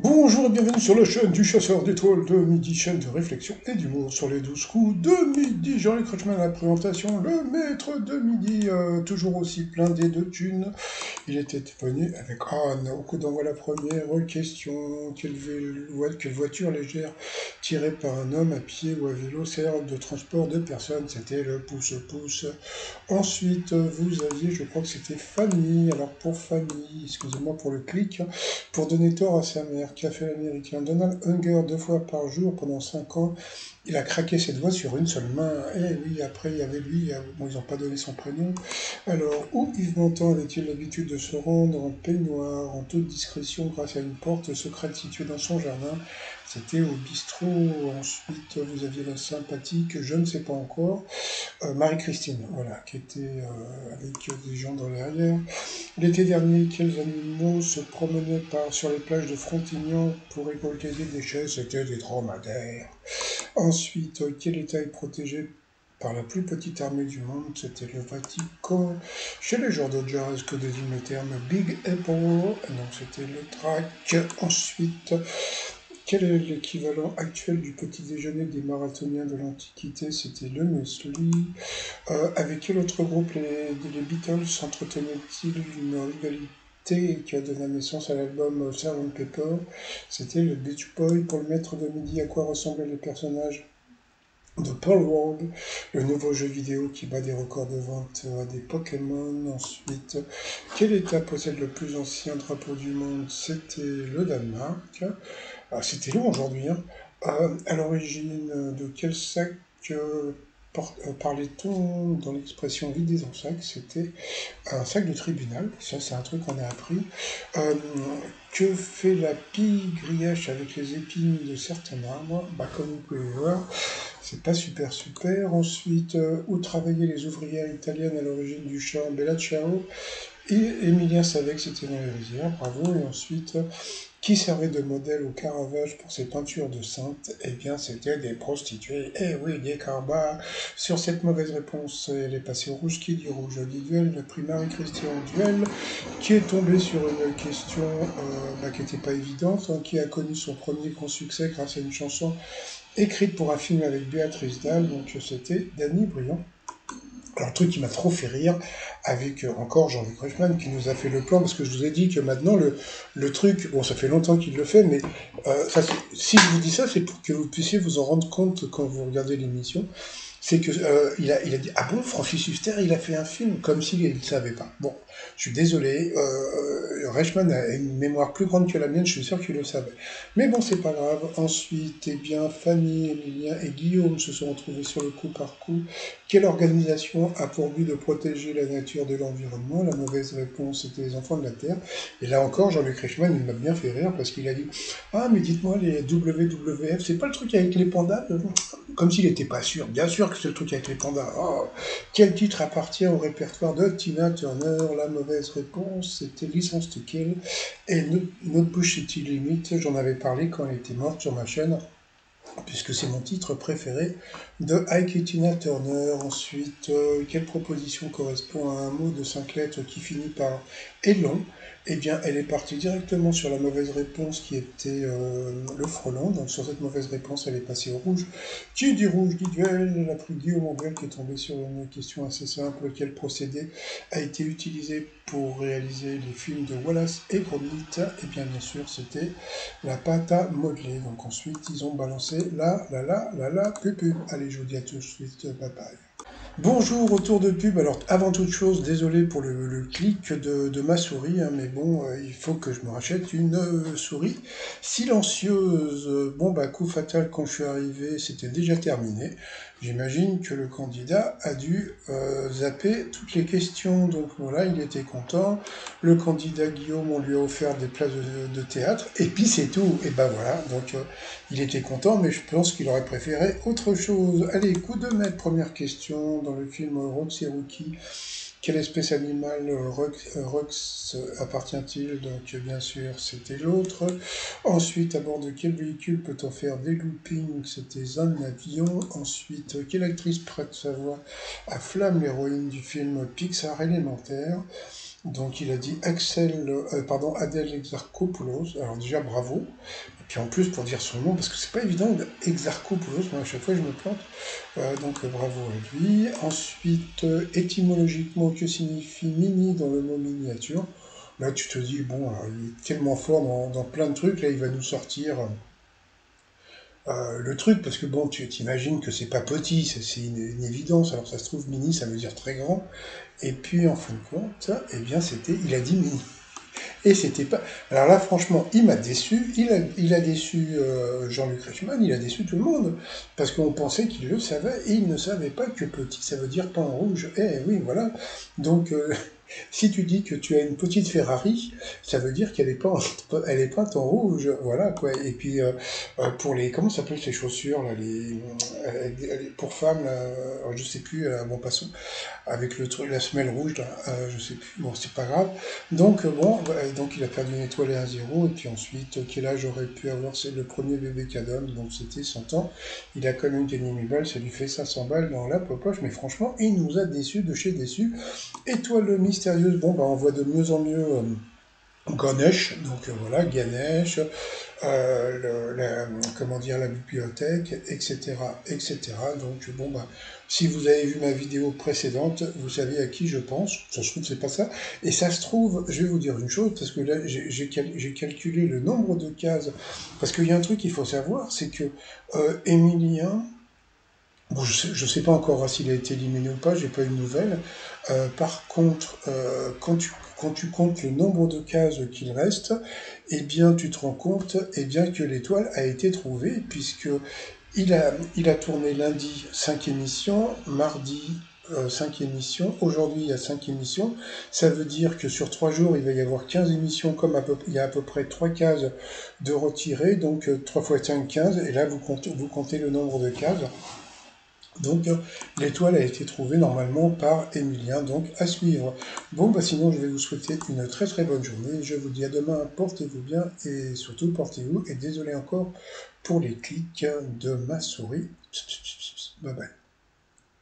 Bonjour et bienvenue sur la chaîne du chasseur d'étoiles de midi, chaîne de réflexion et d'humour sur les 12 coups de midi. Jean-Luc Reichmann à la présentation, le maître de midi, toujours aussi blindé de thunes. Il était venu avec Anne. Au coup d'envoi la première question. Quelle voiture légère tirée par un homme à pied ou à vélo sert de transport de personnes? C'était le pouce-pouce. Ensuite, vous aviez, je crois que c'était Fanny. Alors pour Fanny, excusez-moi pour le clic, pour donner tort à sa mère, qu'a fait l'Américain Donald Unger 2 fois par jour pendant 5 ans? Il a craqué cette voix sur une seule main. Eh oui, après il y avait lui, bon ils n'ont pas donné son prénom. Alors, où Yves Montand avait-il l'habitude de se rendre en peignoir, en toute discrétion, grâce à une porte secrète située dans son jardin? C'était au bistrot. Ensuite, vous aviez la sympathique, je ne sais pas encore, Marie-Christine, voilà, qui était avec des gens dans les arrières. L'été dernier, quels animaux se promenaient sur les plages de Frontignan pour récolter des déchets? C'était des dromadaires. Ensuite, quel État est protégé par la plus petite armée du monde? C'était le Vatican. Chez les joueurs de jazz, que désigne le terme Big Apple? Non, c'était le track. Ensuite, quel est l'équivalent actuel du petit déjeuner des marathoniens de l'Antiquité? C'était le muesli. Avec quel autre groupe les Beatles entretenaient-ils une rivalité qui a donné naissance à l'album Sgt. Pepper? C'était le Beach Boy. Pour le maître de midi, à quoi ressemblaient les personnages de Pearl World, le nouveau jeu vidéo qui bat des records de vente des Pokémon? Ensuite, quel État possède le plus ancien drapeau du monde? C'était le Danemark. Ah, c'était long aujourd'hui, hein. À l'origine de quel sac parlait-on dans l'expression vider son sac? C'était un sac de tribunal, ça c'est un truc qu'on a appris. Euh, que fait la pie grièche avec les épines de certains arbres? Bah, comme vous pouvez voir, c'est pas super super. Ensuite, où travaillaient les ouvrières italiennes à l'origine du char Bella Ciao? Et Emilien savait que c'était dans les rizières, bravo. Et ensuite, qui servait de modèle au Caravage pour ses peintures de saintes? Eh bien, c'était des prostituées. Eh oui, des carbas. Sur cette mauvaise réponse, elle est passée au rouge. Qui dit rouge dit duel. Le prix Marie-Christian duel, qui est tombé sur une question qui n'était pas évidente, hein, qui a connu son premier grand succès grâce à une chanson écrite pour un film avec Béatrice Dalle. Donc, c'était Danny Briand. Alors, le truc qui m'a trop fait rire, avec encore Jean-Luc Reichmann, qui nous a fait le plan, parce que je vous ai dit que maintenant, le truc, bon, ça fait longtemps qu'il le fait, mais si je vous dis ça, c'est pour que vous puissiez vous en rendre compte quand vous regardez l'émission. C'est que il a dit ah bon, Francis Huster il a fait un film comme s'il ne savait pas. Bon, je suis désolé, Reichmann a une mémoire plus grande que la mienne, je suis sûr qu'il le savait. Mais bon, c'est pas grave. Ensuite, eh bien, Fanny, Emilien et Guillaume se sont retrouvés sur le coup par coup. Quelle organisation a pour but de protéger la nature de l'environnement? La mauvaise réponse était les enfants de la Terre. Et là encore, Jean-Luc Reichmann, il m'a bien fait rire parce qu'il a dit ah, mais dites-moi, les WWF, c'est pas le truc avec les pandas? Comme s'il n'était pas sûr. Bien sûr que c'est le truc avec les pandas. Oh, quel titre appartient au répertoire de Tina Turner? La mauvaise réponse, c'était Licence to Kill. Et Notre bouche est illimite. J'en avais parlé quand elle était morte sur ma chaîne, puisque c'est mon titre préféré de Ike et Tina Turner. Ensuite, quelle proposition correspond à un mot de 5 lettres qui finit par Elon? Eh bien, elle est partie directement sur la mauvaise réponse qui était le frelon. Donc, sur cette mauvaise réponse, elle est passée au rouge. Qui dit rouge dit duel. Elle a pris Guillaume Mondial qui est tombé sur une question assez simple. Quel procédé a été utilisé pour réaliser les films de Wallace et Gromit? Eh bien sûr, c'était la pâte à modeler. Donc ensuite, ils ont balancé la pub. Allez, je vous dis à tout de suite, bye bye. Bonjour, autour de pub. Alors, avant toute chose, désolé pour le clic de ma souris, hein, mais bon, il faut que je me rachète une souris silencieuse. Bon, bah, coup fatal, quand je suis arrivé, c'était déjà terminé. J'imagine que le candidat a dû zapper toutes les questions. Donc voilà, il était content. Le candidat Guillaume, on lui a offert des places de théâtre, et puis c'est tout. Et ben voilà, donc il était content, mais je pense qu'il aurait préféré autre chose. Allez, coup de maître, première question. Dans le film Rox et Rookie, quelle espèce animale Rox appartient-il? Donc bien sûr, c'était l'autre. Ensuite, à bord de quel véhicule peut-on faire des loopings? C'était un avion. Ensuite, quelle actrice prête sa voix à Flamme, l'héroïne du film Pixar élémentaire? Donc il a dit Adèle Exarchopoulos. Alors déjà bravo. Et puis en plus pour dire son nom, parce que c'est pas évident, Exarchopoulos, moi à chaque fois je me plante. Donc bravo à lui. Ensuite, étymologiquement, que signifie mini dans le mot miniature? Là tu te dis, bon, il est tellement fort dans plein de trucs, là il va nous sortir le truc, parce que bon, tu t'imagines que c'est pas petit, c'est une évidence. Alors ça se trouve, mini, ça veut dire très grand. Et puis en fin de compte, eh bien il a dit mini. Et c'était pas. Alors là, franchement, il m'a déçu. Il a déçu Jean-Luc Reichmann, il a déçu tout le monde. Parce qu'on pensait qu'il le savait et il ne savait pas que petit, ça veut dire pas en rouge. Eh oui, voilà. Donc, si tu dis que tu as une petite Ferrari, ça veut dire qu'elle est pas, elle est peinte en rouge, voilà quoi. Et puis pour les, comment s'appellent ces chaussures là, pour femmes, là, je sais plus, bon passons, avec le truc, la semelle rouge, là, je sais plus, bon c'est pas grave. Donc bon, donc il a perdu une étoile et un zéro, et puis ensuite, quel âge aurait pu avoir, c'est le premier bébé qu'Adam, donc c'était 100 ans. Il a quand même gagné 1000 balles, ça lui fait 500 balles dans la poche, mais franchement, il nous a déçus de chez déçus. Étoile mystérieuse, bon bah on voit de mieux en mieux Ganesh, donc voilà, Ganesh, comment dire, la bibliothèque, etc., etc. Donc bon bah, si vous avez vu ma vidéo précédente, vous savez à qui je pense. Ça se trouve c'est pas ça, et ça se trouve, je vais vous dire une chose, parce que là j'ai calculé le nombre de cases, parce qu'il y a un truc qu'il faut savoir, c'est que Emilien, bon, je sais pas encore s'il a été éliminé ou pas, j'ai pas eu de nouvelles. Par contre, quand tu comptes le nombre de cases qu'il reste, eh bien, tu te rends compte, eh bien, que l'étoile a été trouvée, puisque il a tourné lundi 5 émissions, mardi 5 émissions, aujourd'hui il y a 5 émissions. Ça veut dire que sur 3 jours, il va y avoir 15 émissions, comme il y a à peu près 3 cases de retirées, donc 3 fois 5, 15, et là vous comptez le nombre de cases. Donc l'étoile a été trouvée normalement par Emilien, donc à suivre. Bon, bah sinon je vais vous souhaiter une très très bonne journée. Je vous dis à demain, portez-vous bien et surtout portez-vous. Et désolé encore pour les clics de ma souris. Bye bye.